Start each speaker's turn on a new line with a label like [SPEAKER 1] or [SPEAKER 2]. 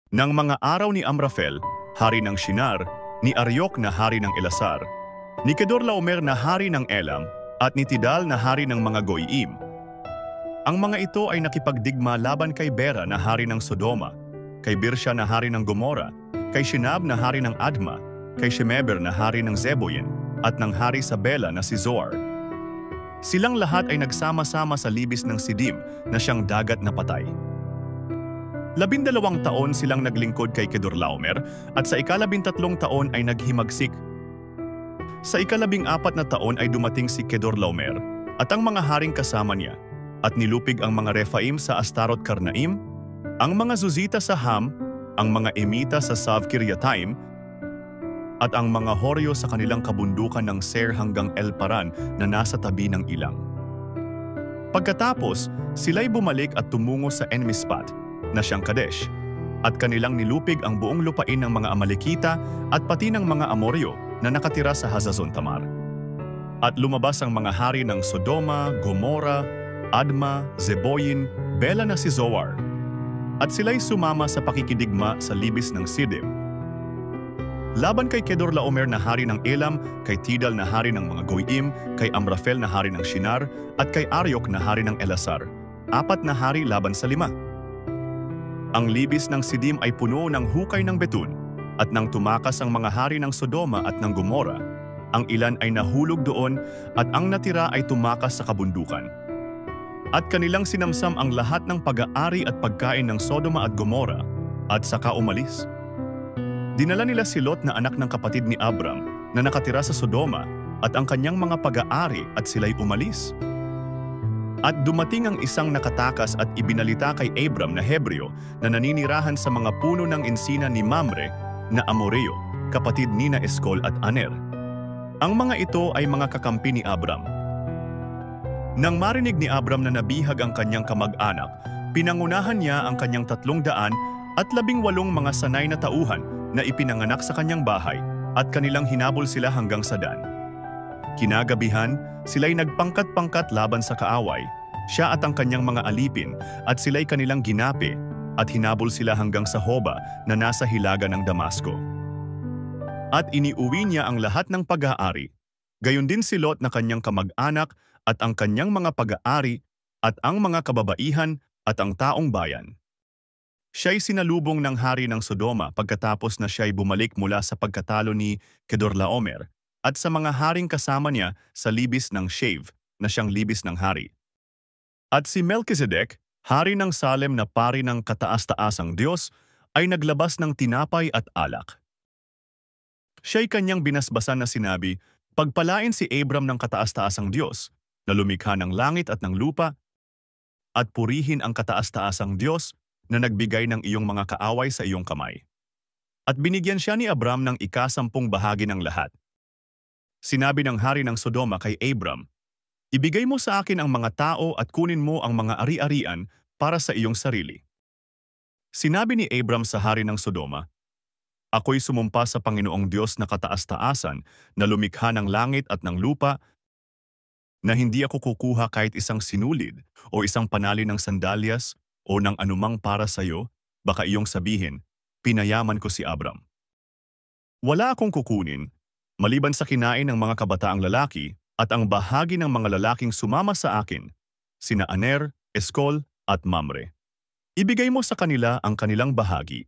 [SPEAKER 1] Nang mga araw ni Amrafel, hari ng Shinar, ni Aryok na hari ng Elasar, ni Kedorlaomer na hari ng Elam, at ni Tidal na hari ng mga Goyim. Ang mga ito ay nakipagdigma laban kay Bera na hari ng Sodoma, kay Birsha na hari ng Gomora, kay Shinab na hari ng Adma, kay Shemeber na hari ng Zeboyim, at ng hari sa Bela na si Zoar. Silang lahat ay nagsama-sama sa libis ng Sidim na siyang dagat na patay. 12 taon silang naglingkod kay Kedorlaomer at sa ika-13 taon ay naghimagsik. Sa ika-14 na taon ay dumating si Kedorlaomer at ang mga haring kasama niya at nilupig ang mga Rephaim sa Astarot Karnaim, ang mga Zuzita sa Ham, ang mga Emita sa Savkiriataim, at ang mga Horyo sa kanilang kabundukan ng Ser hanggang El Paran na nasa tabi ng ilang. Pagkatapos, sila'y bumalik at tumungo sa Enmispat, na siyang Kadesh, at kanilang nilupig ang buong lupain ng mga Amalekita at pati ng mga Amoryo na nakatira sa Hazazon Tamar. At lumabas ang mga hari ng Sodoma, Gomora, Adma, Zeboyim, Bela na si Zoar, at sila'y sumama sa pakikidigma sa libis ng Sidim. Laban kay Kedorlaomer na hari ng Elam, kay Tidal na hari ng mga Goyim, kay Amrafel na hari ng Shinar, at kay Aryok na hari ng Elasar, 4 na hari laban sa 5. Ang libis ng Sidim ay puno ng hukay ng betun, at nang tumakas ang mga hari ng Sodoma at ng Gomora, ang ilan ay nahulog doon at ang natira ay tumakas sa kabundukan. At kanilang sinamsam ang lahat ng pag-aari at pagkain ng Sodoma at Gomora, at saka umalis. Dinala nila si Lot na anak ng kapatid ni Abram na nakatira sa Sodoma at ang kanyang mga pag-aari at sila'y umalis. At dumating ang isang nakatakas at ibinalita kay Abram na Hebreo na naninirahan sa mga puno ng insina ni Mamre na Amoreo, kapatid ni na Eskol at Aner. Ang mga ito ay mga kakampi ni Abram. Nang marinig ni Abram na nabihag ang kanyang kamag-anak, pinangunahan niya ang kanyang 300 at 18 mga sanay na tauhan na ipinanganak sa kanyang bahay at kanilang hinabol sila hanggang sa Dan. Kinagabihan, sila'y nagpangkat-pangkat laban sa kaaway, siya at ang kanyang mga alipin, at sila'y kanilang ginapi at hinabol sila hanggang sa Hoba na nasa hilaga ng Damasco. At iniuwi niya ang lahat ng pag-aari, gayon din si Lot na kanyang kamag-anak at ang kanyang mga pag-aari at ang mga kababaihan at ang taong bayan. Siya'y sinalubong ng hari ng Sodoma pagkatapos na siya'y bumalik mula sa pagkatalo ni Kedorlaomer at sa mga haring kasama niya sa libis ng Shave na siyang libis ng hari. At si Melchizedek, hari ng Salem na pari ng kataas-taasang Diyos, ay naglabas ng tinapay at alak. Siya'y kanyang binasbasan na sinabi, "Pagpalain si Abram ng kataas-taasang Diyos, na lumikha ng langit at ng lupa, at purihin ang kataas-taasang Diyos na nagbigay ng iyong mga kaaway sa iyong kamay." At binigyan siya ni Abram ng 10 bahagi ng lahat. Sinabi ng hari ng Sodoma kay Abram, "Ibigay mo sa akin ang mga tao at kunin mo ang mga ari-arian para sa iyong sarili." Sinabi ni Abram sa hari ng Sodoma, "Ako'y sumumpa sa Panginoong Diyos na kataas-taasan na lumikha ng langit at ng lupa na hindi ako kukuha kahit isang sinulid o isang panali ng sandalyas o ng anumang para sa iyo, baka iyong sabihin, pinayaman ko si Abram. Wala akong kukunin, maliban sa kinain ng mga kabataang lalaki at ang bahagi ng mga lalaking sumama sa akin, sina Aner, Eskol at Mamre. Ibigay mo sa kanila ang kanilang bahagi